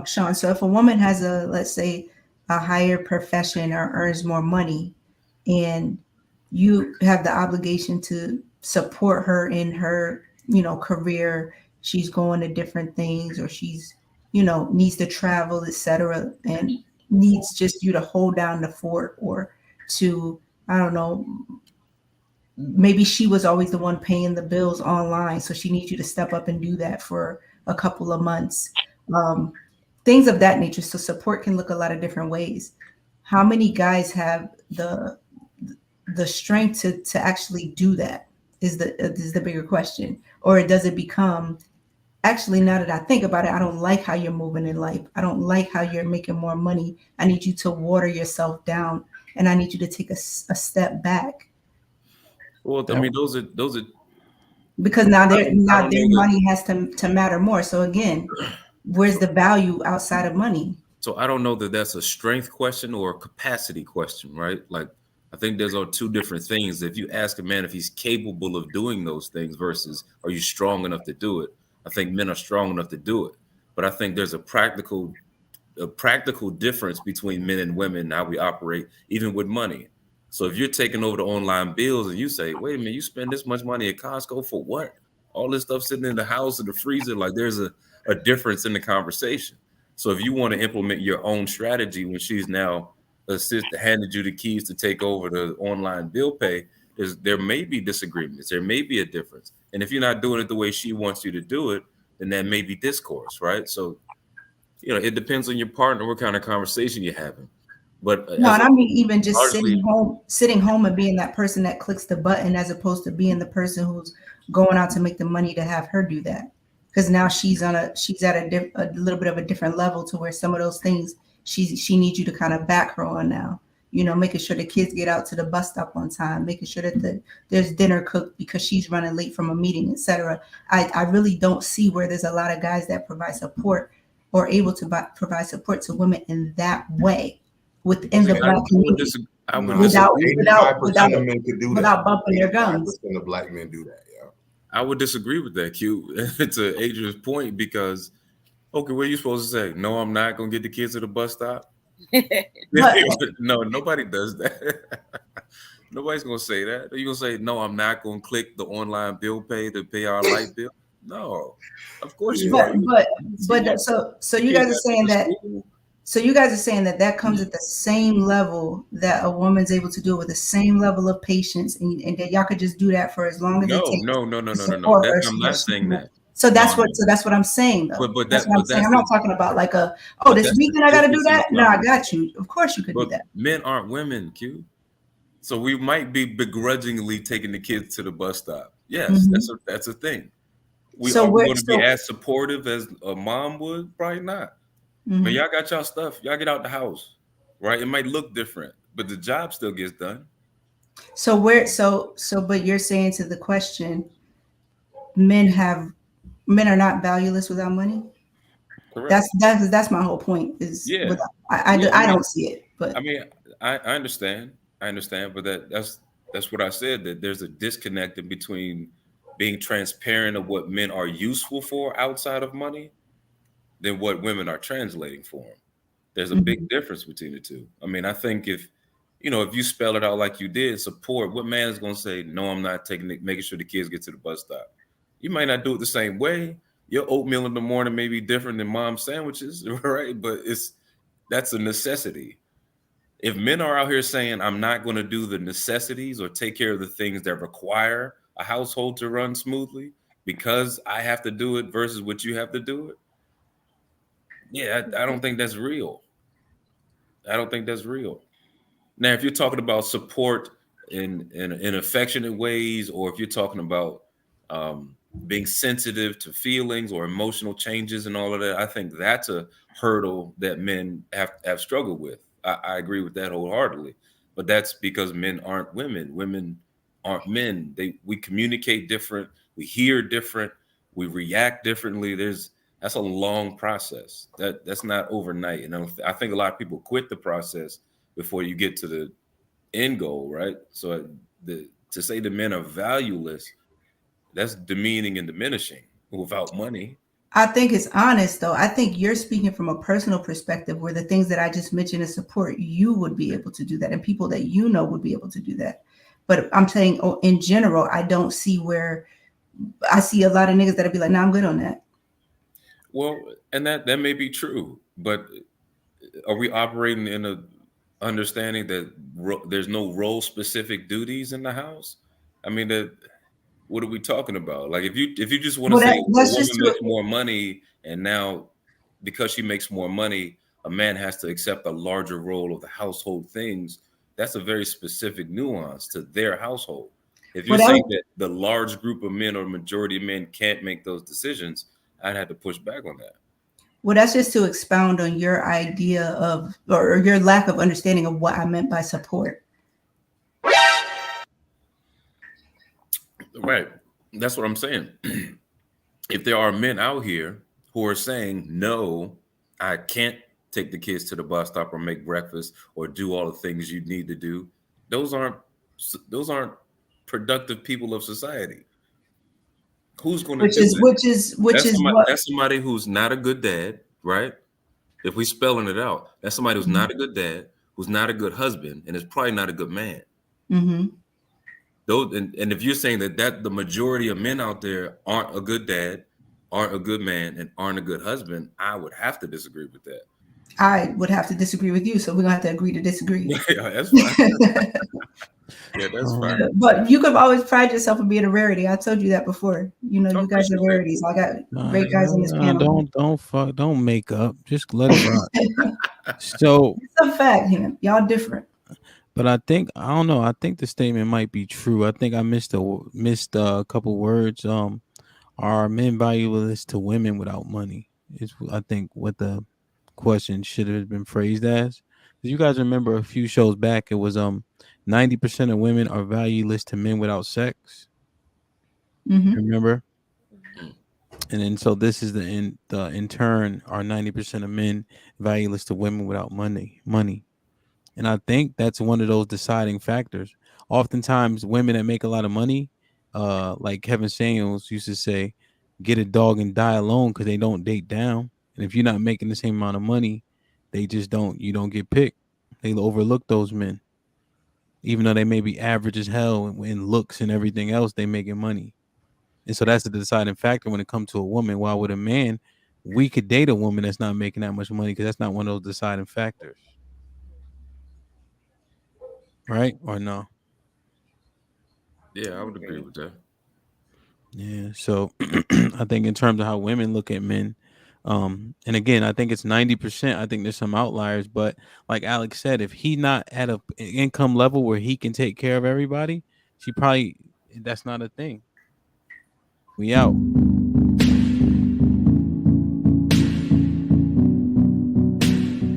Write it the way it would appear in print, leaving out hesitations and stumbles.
Sean. So if a woman has let's say, a higher profession or earns more money, and you have the obligation to support her in her, career, she's going to different things, or she's, needs to travel, etc., and needs just you to hold down the fort, or to, I don't know, maybe she was always the one paying the bills online, so she needs you to step up and do that for a couple of months. um, Things of that nature. So support can look a lot of different ways. How many guys have the strength to actually do that, is the bigger question. Or does it become, actually, now that I think about it, I don't like how you're moving in life, I don't like how you're making more money, I need you to water yourself down, and I need you to take a step back. Well, I mean, those are. Because I now don't their know that. money has to matter more. So again, where's So the value outside of money? so I don't know that that's a strength question or a capacity question, right? Like, I think those are two different things. If you ask a man if he's capable of doing those things versus are you strong enough to do it, I think men are strong enough to do it. But I think there's a practical difference between men and women, how we operate, even with money. So if you're taking over the online bills and you say, wait a minute, you spend this much money at Costco for what? All this stuff sitting in the house in the freezer, like there's a difference in the conversation. So if you want to implement your own strategy when she's now handed you the keys to take over the online bill pay, there may be disagreements, there may be a difference. And if you're not doing it the way she wants you to do it, then that may be discourse, right? So it depends on your partner, what kind of conversation you're having. But No, as and a I mean, even just largely, sitting home and being that person that clicks the button, as opposed to being the person who's going out to make the money to have her do that. Because now she's at a little bit of a different level, to where some of those things she needs you to kind of back her on now. Making sure the kids get out to the bus stop on time, making sure that there's dinner cooked because she's running late from a meeting, etc. I really don't see where there's a lot of guys that provide support, or able to provide support to women in that way within the see, I, black I would community, disagree. I would Nah, without disagree. 85% of men could do that. without bumping their gums. 85% of black men do that, yeah. I would disagree with that, Q. To Adrian's point, because okay, what are you supposed to say? No, I'm not gonna get the kids to the bus stop. But No, nobody does that. Nobody's gonna say that. Are you gonna say no? I'm not gonna click the online bill pay to pay our light bill. No, of course you Yeah. but are. but See what so the you kids guys are got to saying the that school. that comes at the same level that a woman's able to do it, with the same level of patience, and that y'all could just do that for as long as it No, takes no, no, no, to no, no, no. support That her, so I'm that not she saying can. that. So No, no. that's what I'm saying, though. But That's that what I'm but saying. that's I'm the not talking about like but this that's the weekend I got to do difference in the that. No, I conversation. got you. Of course you could do But that. men aren't women, Q. So we might be begrudgingly taking the kids to the bus stop. Yes, Hmm. that's a thing. So Are we we're going to be so. as supportive as a mom would? Probably not. Man, Mhm. y'all got y'all stuff. Y'all get out the house, right? It might look different, but the job still gets done. But you're saying, to the question, men have men are not valueless without money. Correct. That's my whole point. Is Yeah. without, Yeah. I don't see it, I but. mean, I understand. I understand, but that's what I said. That there's a disconnect in between being transparent of what men are useful for outside of money than what women are translating for them. There's a big Mhm. difference between the two. I mean, I think if you spell it out like you did, support, what man is going to say, no, I'm not taking it, making sure the kids get to the bus stop? You might not do it the same way. Your oatmeal in the morning may be different than mom's sandwiches, right? But that's a necessity. If men are out here saying, I'm not going to do the necessities or take care of the things that require a household to run smoothly because I have to do it versus what you have to do it, yeah, I don't think that's real. I don't think that's real. Now, if you're talking about support in affectionate ways, or if you're talking about being sensitive to feelings or emotional changes and all of that, I think that's a hurdle that men have struggled with. I agree with that wholeheartedly. But that's because men aren't women. Women aren't men. We communicate different, we hear different, we react differently. That's a long process. That's not overnight. And I think a lot of people quit the process before you get to the end goal, right? So to say the men are valueless, that's demeaning and diminishing without money. I think it's honest though. I think you're speaking from a personal perspective where the things that I just mentioned in support, you would be able to do that and people that you know would be able to do that. But I'm saying, oh, in general, I don't see where I see a lot of niggas that'll be like, nah, I'm good on that. Well, and that may be true, but are we operating in a understanding that there's no role specific duties in the house? I mean, that what are we talking about? Like, if you just want to Well, say a that's woman just makes to, more money, and now because she makes more money, a man has to accept a larger role of the household things. That's a very specific nuance to their household. If you're well, that, saying that the large group of men or majority of men can't make those decisions, I'd have to push back on that. well, that's just to expound on your idea of, or your lack of understanding of what I meant by support. Right. That's what I'm saying. If there are men out here who are saying, no, I can't take the kids to the bus stop or make breakfast or do all the things you need to do, those aren't those aren't productive people of society. Who's going to Which do is it? which is which is what. That's somebody who's not a good dad, right? If we spelling it out, that's somebody who's not a good dad, who's not a good husband, and is probably not a good man. Mm-hmm. Those and if you're saying that the majority of men out there aren't a good dad, aren't a good man, and aren't a good husband, I would have to disagree with that. I would have to disagree with you, so we're gonna have to agree to disagree. Yeah, that's fine. Yeah, that's fine. But you could always pride yourself on being a rarity. I told you that before. You know, I you guys are appreciate that. rarities. I got great guys on this panel. Don't make up. Just let it rock. So, It's a fact, him. Y'all different. but I don't know. I think the statement might be true. I think I missed a couple words. Are men valueless to women without money? Is I think what the question should have been phrased as. You guys remember a few shows back? It was 90% of women are valueless to men without sex. Mm-hmm. Remember? Mm. And then so this is in turn are 90% of men valueless to women without money. And I think that's one of those deciding factors. Oftentimes women that make a lot of money, like Kevin Samuels used to say, get a dog and die alone because they don't date down. And if you're not making the same amount of money, they just you don't get picked. They overlook those men. Even though they may be average as hell in looks and everything else, they making money. And so that's the deciding factor when it comes to a woman. While with a man, we could date a woman that's not making that much money because that's not one of those deciding factors. Right? Or no? Yeah, I would agree with that. Yeah. So I think in terms of how women look at men, and again, I think it's 90%. I think there's some outliers, but like Alex said, if he not at a income level where he can take care of everybody, that's not a thing. We out.